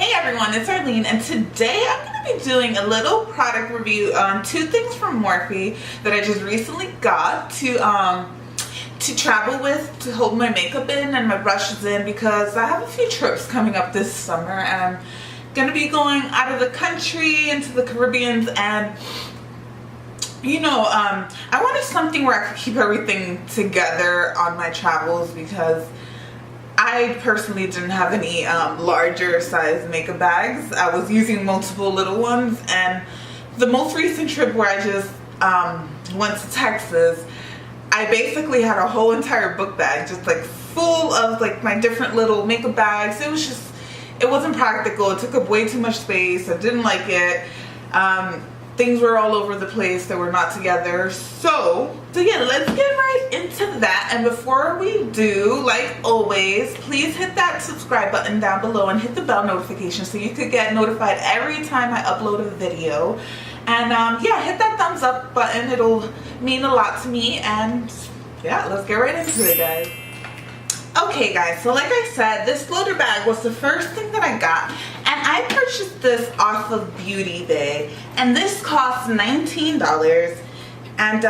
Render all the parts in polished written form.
Hey everyone, it's Arlene, and today I'm going to be doing a little product review on two things from Morphe that I just recently got to travel with, to hold my makeup in and my brushes in, because I have a few trips coming up this summer and I'm going to be going out of the country into the Caribbean, and you know, I wanted something where I could keep everything together on my travels, because I personally didn't have any larger size makeup bags. I was using multiple little ones, and the most recent trip where I just went to Texas, I basically had a whole entire book bag just like full of like my different little makeup bags. It wasn't practical. It took up way too much space. I didn't like it. Things were all over the place. They were not together. So yeah, let's get right into that. And before we do, like always, please hit that subscribe button down below and hit the bell notification so you could get notified every time I upload a video. And yeah, hit that thumbs up button. It'll mean a lot to me. And yeah, let's get right into it, guys. Okay guys, so like I said, this floater bag was the first thing that I got, and I purchased this off of Beauty Bay, and this cost $19, and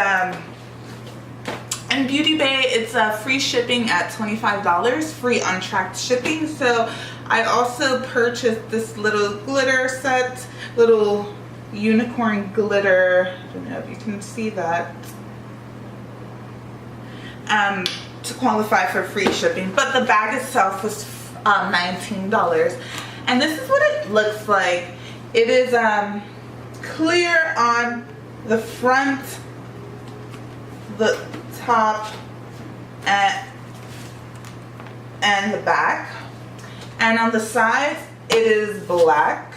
Beauty Bay, it's free shipping at $25, free untracked shipping. So I also purchased this little glitter set, little unicorn glitter, I don't know if you can see that, to qualify for free shipping, but the bag itself was $19, and this is what it looks like. It is clear on the front, the top, and the back, and on the sides it is black.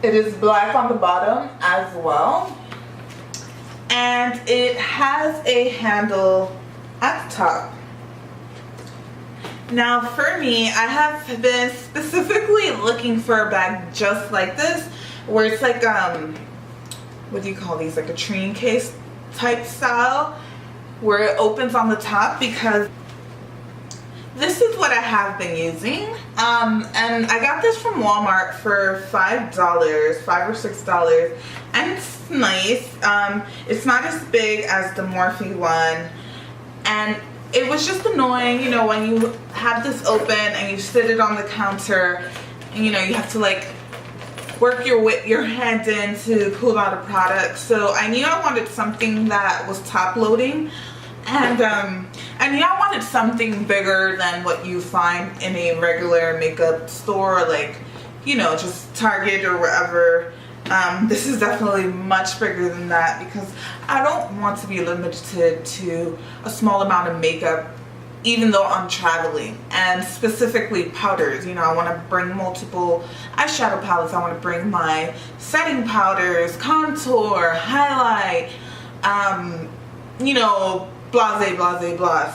It is black on the bottom as well, and it has a handle at the top. Now for me, I have been specifically looking for a bag just like this, where it's like what do you call these, like a train case type style, where it opens on the top, because this is what I have been using, and I got this from Walmart for $5 or $6, and it's nice. It's not as big as the Morphe one, and it was just annoying, you know, when you have this open and you sit it on the counter, and you know, you have to like work your hand in to pull out a product. So I knew I wanted something that was top loading, and yeah, I wanted something bigger than what you find in a regular makeup store, like, you know, just Target or wherever. This is definitely much bigger than that, because I don't want to be limited to a small amount of makeup, even though I'm traveling, and specifically powders. You know, I want to bring multiple eyeshadow palettes. I want to bring my setting powders, contour, highlight, you know, blah.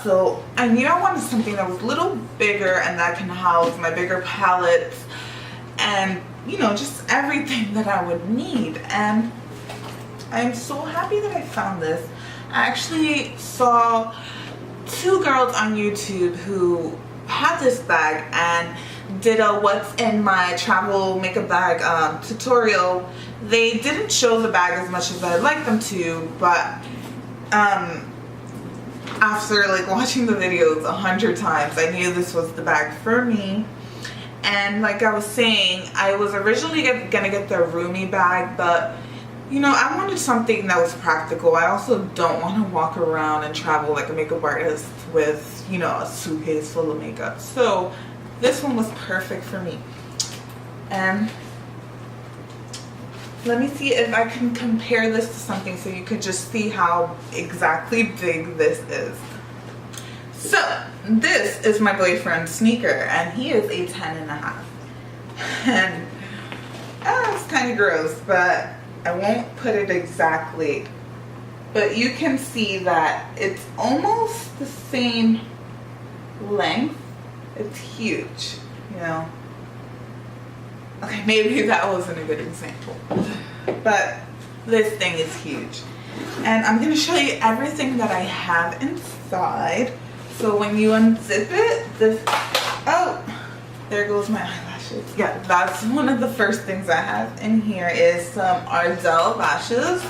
So I knew I wanted something that was a little bigger and that can house my bigger palettes and, you know, just everything that I would need. And I'm so happy that I found this. I actually saw two girls on YouTube who had this bag and did a what's in my travel makeup bag tutorial. They didn't show the bag as much as I'd like them to, but after like watching the videos 100 times, I knew this was the bag for me. And like I was saying, I was originally gonna get the roomy bag, but you know, I wanted something that was practical. I also don't want to walk around and travel like a makeup artist with, you know, a suitcase full of makeup. So this one was perfect for me. And let me see if I can compare this to something so you could just see how exactly big this is. So this is my boyfriend's sneaker, and he is a 10.5. And it's kind of gross, but I won't put it exactly. But you can see that it's almost the same length. It's huge, you know. Okay, maybe that wasn't a good example, but this thing is huge. And I'm gonna show you everything that I have inside. So when you unzip it, this, oh, there goes my eyelashes. Yeah, that's one of the first things I have in here is some Ardell lashes.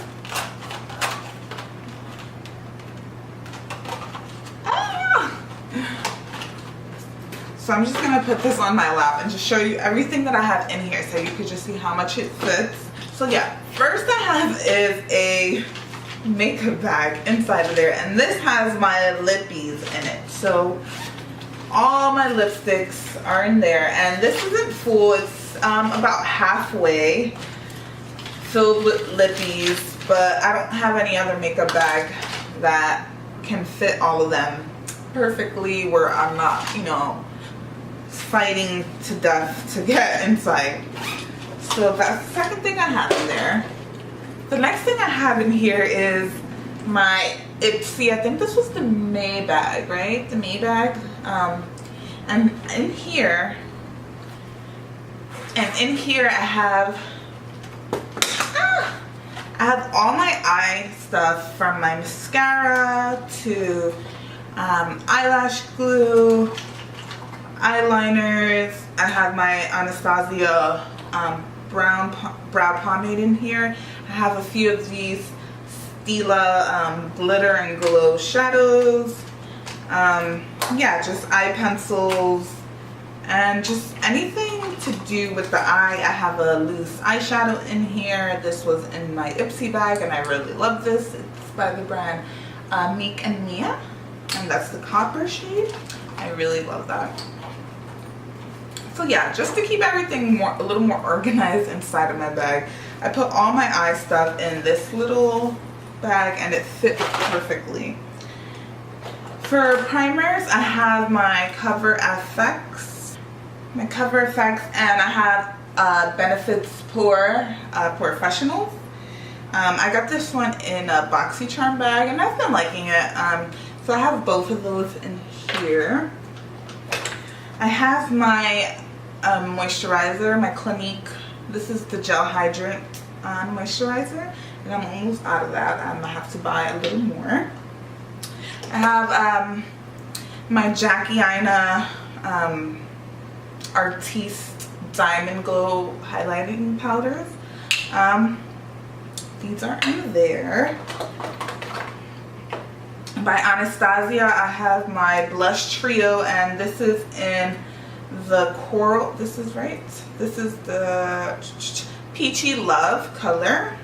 So I'm just gonna put this on my lap and just show you everything that I have in here so you could just see how much it fits. So yeah, first I have is a makeup bag inside of there, and this has my lippies in it. So all my lipsticks are in there, and this isn't full, it's about halfway filled with lippies, but I don't have any other makeup bag that can fit all of them perfectly where I'm not, you know, fighting to death to get inside. So that's the second thing I have in there. The next thing I have in here is my Ipsy, I think this was the May bag, right? The May bag. And in here I have all my eye stuff, from my mascara to eyelash glue, eyeliners. I have my Anastasia brow pomade in here. I have a few of these Stila glitter and glow shadows. Yeah, just eye pencils and just anything to do with the eye. I have a loose eyeshadow in here. This was in my Ipsy bag and I really love this. It's by the brand Meek and Mia, and that's the copper shade. I really love that. So yeah, just to keep everything a little more organized inside of my bag, I put all my eye stuff in this little bag and it fits perfectly. For primers, I have my Cover FX, and I have Benefits Professional. I got this one in a BoxyCharm bag and I've been liking it. So I have both of those in here. I have my moisturizer, my Clinique. This is the Gel Hydrant moisturizer, and I'm almost out of that. I'm gonna have to buy a little more. I have my Jackie Aina Artiste Diamond Glow highlighting powders. These are in there. By Anastasia, I have my blush trio, and this is in the coral. This is right. This is the Peachy Love color.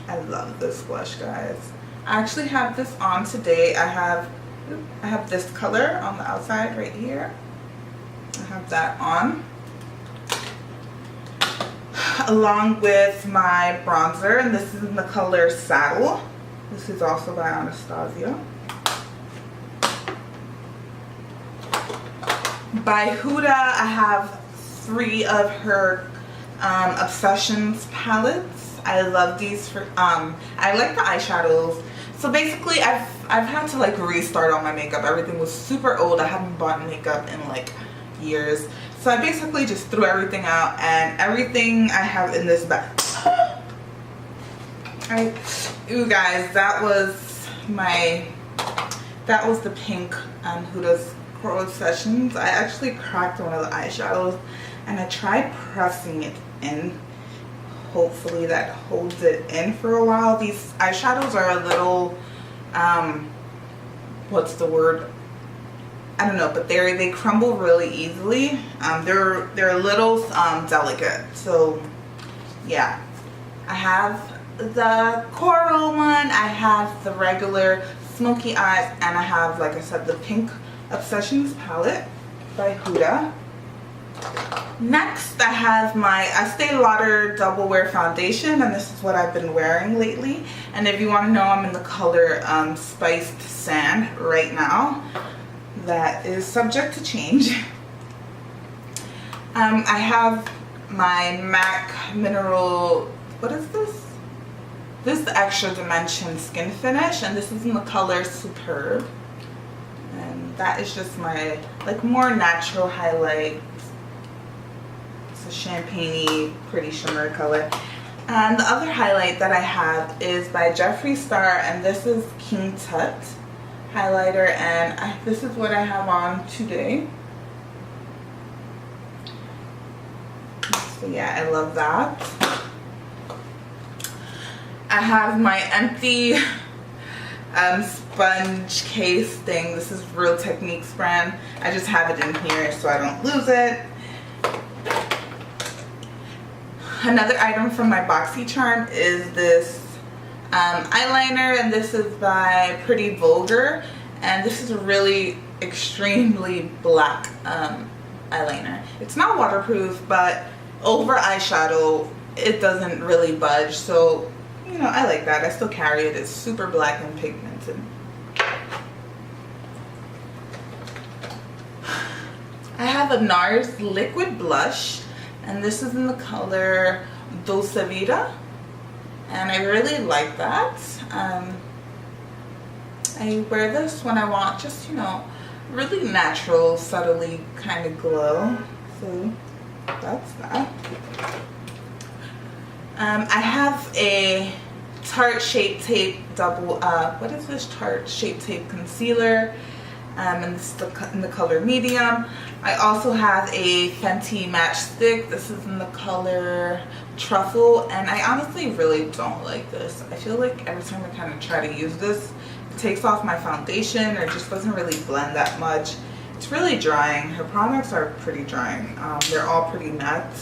I love this blush, guys. I actually have this on today. I have this color on the outside right here. I have that on, along with my bronzer, and this is in the color Saddle. This is also by Anastasia. By Huda, I have 3 of her Obsessions palettes. I love these for I like the eyeshadows. So basically I've had to like restart all my makeup. Everything was super old. I haven't bought makeup in like years. So I basically just threw everything out, and everything I have in this bag. You guys, that was the pink Huda's Coral Obsessions. I actually cracked one of the eyeshadows and I tried pressing it in. Hopefully that holds it in for a while. These eyeshadows are a little what's the word? I don't know, but they crumble really easily. They're a little delicate. So yeah, I have the coral one, I have the regular smoky eyes, and I have, like I said, the pink Obsessions palette by Huda. Next, I have my Estee Lauder Double Wear Foundation, and this is what I've been wearing lately. And if you want to know, I'm in the color Spiced Sand right now. That is subject to change. I have my MAC Mineral, what is this? This is the Extra Dimension Skin Finish, and this is in the color Superb. And that is just my like more natural highlight. It's a champagne-y, pretty shimmer color. And the other highlight that I have is by Jeffree Star, and this is King Tut highlighter, and this is what I have on today. So yeah, I love that. I have my empty sponge case thing. This is Real Techniques brand. I just have it in here so I don't lose it. Another item from my BoxyCharm is this eyeliner, and this is by Pretty Vulgar, and this is a really extremely black eyeliner. It's not waterproof, but over eyeshadow it doesn't really budge, so you know, I like that. I still carry it. It's super black and pigmented. I have a NARS liquid blush, and this is in the color Dulce Vida, and I really like that. I wear this when I want just, you know, really natural, subtly kind of glow. So that's that. I have a Tarte Shape Tape double, what is this? Tarte Shape Tape concealer, and this is in the color medium. I also have a Fenty matchstick. This is in the color Truffle, and I honestly really don't like this. I feel like every time I kind of try to use this, it takes off my foundation, or it just doesn't really blend that much. It's really drying. Her products are pretty drying. They're all pretty matte.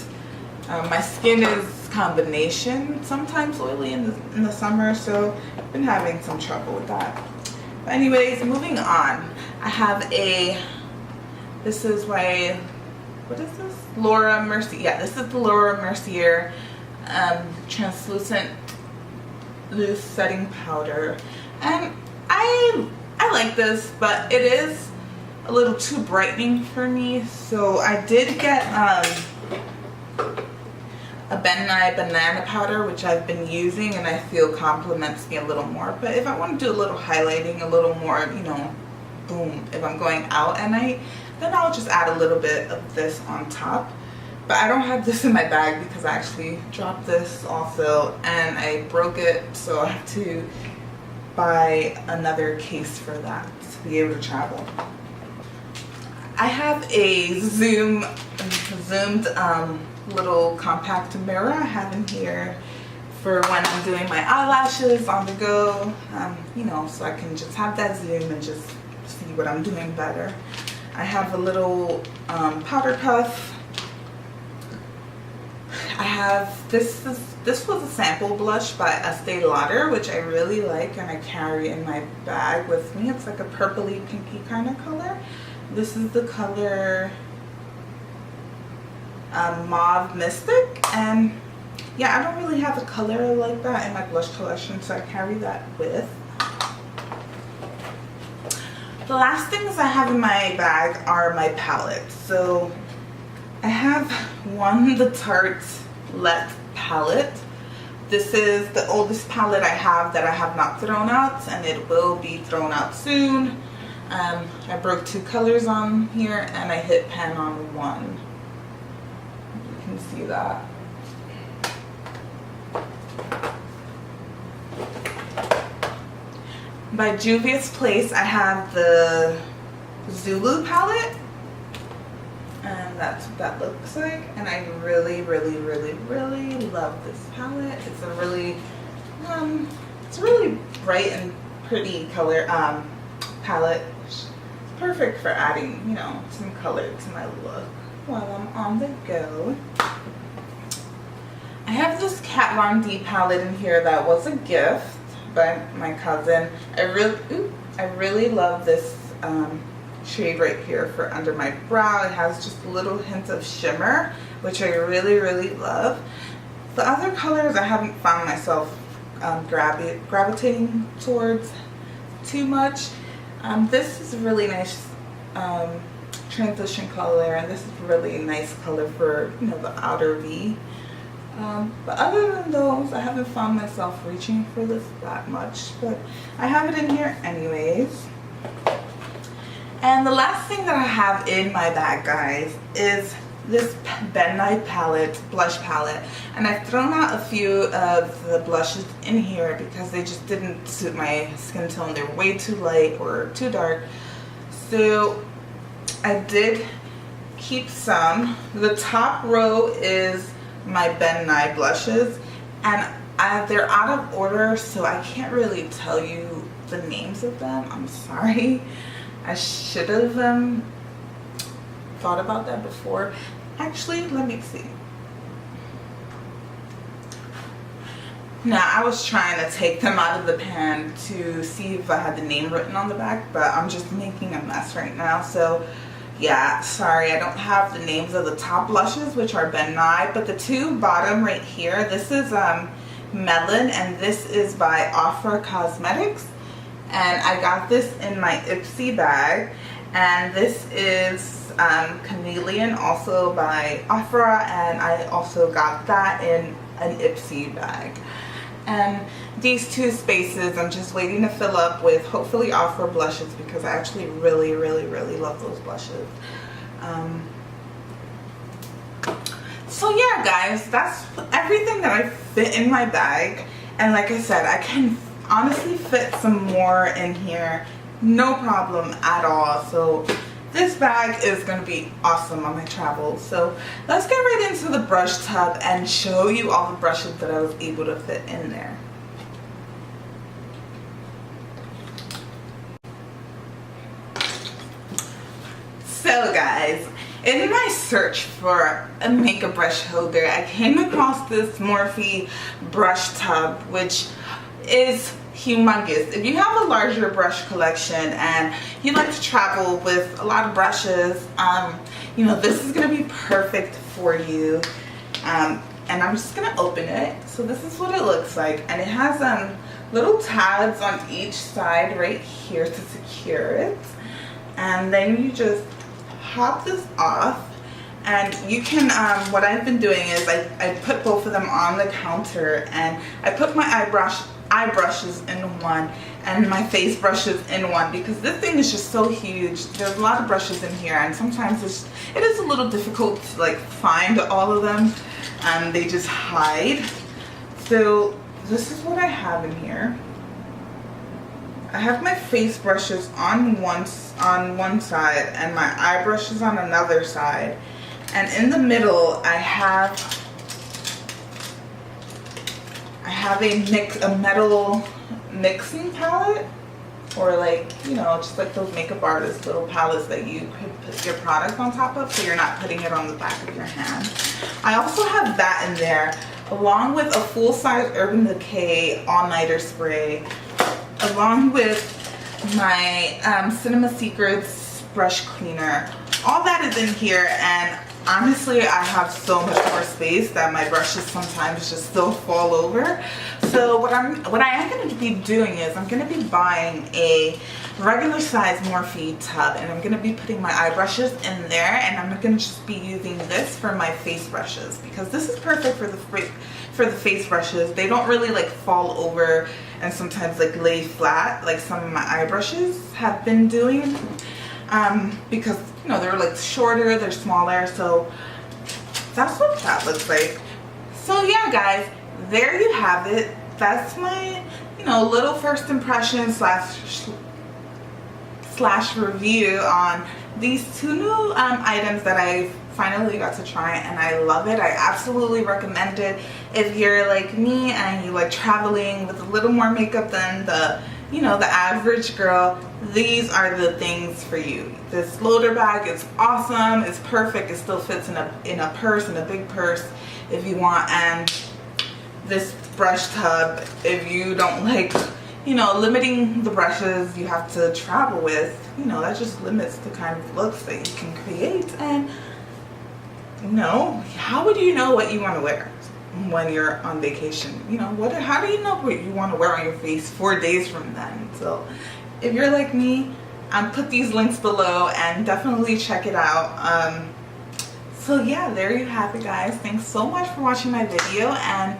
My skin is combination, sometimes oily in the summer, so I've been having some trouble with that. But anyways, moving on. I have this is my, what is this? Laura Mercier. Yeah, this is the Laura Mercier translucent loose setting powder, and I like this, but it is a little too brightening for me. So I did get a Ben Nye banana powder, which I've been using, and I feel complements me a little more. But if I want to do a little highlighting, a little more, you know, boom, if I'm going out at night, then I'll just add a little bit of this on top. But I don't have this in my bag because I actually dropped this also and I broke it, so I have to buy another case for that to be able to travel. I have a zoomed little compact mirror I have in here for when I'm doing my eyelashes on the go, you know, so I can just have that zoom and just see what I'm doing better. I have a little powder puff. I have this was a sample blush by Estee Lauder, which I really like, and I carry in my bag with me. It's like a purpley pinky kind of color. This is the color Mauve Mystic, and yeah, I don't really have a color like that in my blush collection, so I carry that with. The last things I have in my bag are my palettes. So I have the Tarte Let palette. This is the oldest palette I have that I have not thrown out, and it will be thrown out soon. I broke 2 colors on here, and I hit pan on 1. You can see that. By Juvia's Place, I have the Zulu palette, and that's what that looks like. And I really, really, really, really love this palette. It's a really, it's a really bright and pretty color palette. It's perfect for adding, you know, some color to my look while I'm on the go. I have this Kat Von D palette in here that was a gift by my cousin. I really love this shade right here for under my brow. It has just a little hint of shimmer, which I really, really love. The other colors I haven't found myself gravitating towards too much. This is a really nice transition color, and this is a really nice color for, you know, the outer V. But other than those, I haven't found myself reaching for this that much, but I have it in here anyways. And the last thing that I have in my bag, guys, is this Ben Nye palette, blush palette, and I've thrown out a few of the blushes in here because they just didn't suit my skin tone. They were way too light or too dark. So I did keep some. The top row is my Ben Nye blushes, and they're out of order, so I can't really tell you the names of them. I'm sorry. I should have thought about that before. Actually, let me see. Now, I was trying to take them out of the pan to see if I had the name written on the back, but I'm just making a mess right now. So yeah, sorry, I don't have the names of the top blushes, which are Ben Nye, but the two bottom right here, this is Melon, and this is by Ofra Cosmetics, and I got this in my Ipsy bag. And this is Chameleon, also by Ofra, and I also got that in an Ipsy bag. And these two spaces I'm just waiting to fill up with hopefully Ofra blushes, because I actually really love those blushes. So yeah guys, that's everything that I fit in my bag, and like I said, I can honestly fit some more in here, no problem at all. So this bag is going to be awesome on my travels. So let's get right into the brush tub and show you all the brushes that I was able to fit in there. So guys, in my search for a makeup brush holder, I came across this Morphe brush tub, which is humongous. If you have a larger brush collection and you like to travel with a lot of brushes, you know, this is going to be perfect for you. And I'm just going to open it. So this is what it looks like, and it has little tabs on each side right here to secure it, and then you just pop this off. And you can, what I've been doing is I put both of them on the counter, and I put my eye brushes in one and my face brushes in one, because this thing is just so huge. There's a lot of brushes in here, and sometimes it is a little difficult to like find all of them, and they just hide. So this is what I have in here. I have my face brushes on one side and my eye brushes on another side, and in the middle I have a metal mixing palette, or like, you know, just like those makeup artists little palettes that you could put your product on top of, so you're not putting it on the back of your hand. I also have that in there, along with a full-size Urban Decay all-nighter spray, along with my Cinema Secrets brush cleaner. All that is in here, and honestly I have so much more space that my brushes sometimes just still fall over. So what I am going to be doing is I'm going to be buying a regular size Morphe tub, and I'm going to be putting my eye brushes in there, and I'm going to just be using this for my face brushes, because this is perfect for the face brushes. They don't really like fall over and sometimes like lay flat like some of my eye brushes have been doing, because, you know, they're like shorter, they're smaller. So that's what that looks like. So yeah guys, there you have it. That's my, you know, little first impression slash review on these two new items that I finally got to try, and I love it. I absolutely recommend it if you're like me and you like traveling with a little more makeup than the, you know, the average girl. These are the things for you. This loader bag is awesome. It's perfect. It still fits in a purse, in a big purse if you want. And this brush tub, if you don't like, you know, limiting the brushes you have to travel with, you know, that just limits the kind of looks that you can create. And you know, how would you know what you want to wear when you're on vacation? You know, how do you know what you want to wear on your face 4 days from then? So if you're like me, put these links below and definitely check it out. So yeah, there you have it guys. Thanks so much for watching my video, and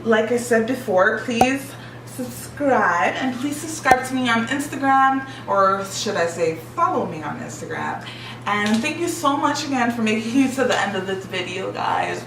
like I said before, please subscribe, and please subscribe to me on Instagram, or should I say follow me on Instagram. And thank you so much again for making it to the end of this video, guys.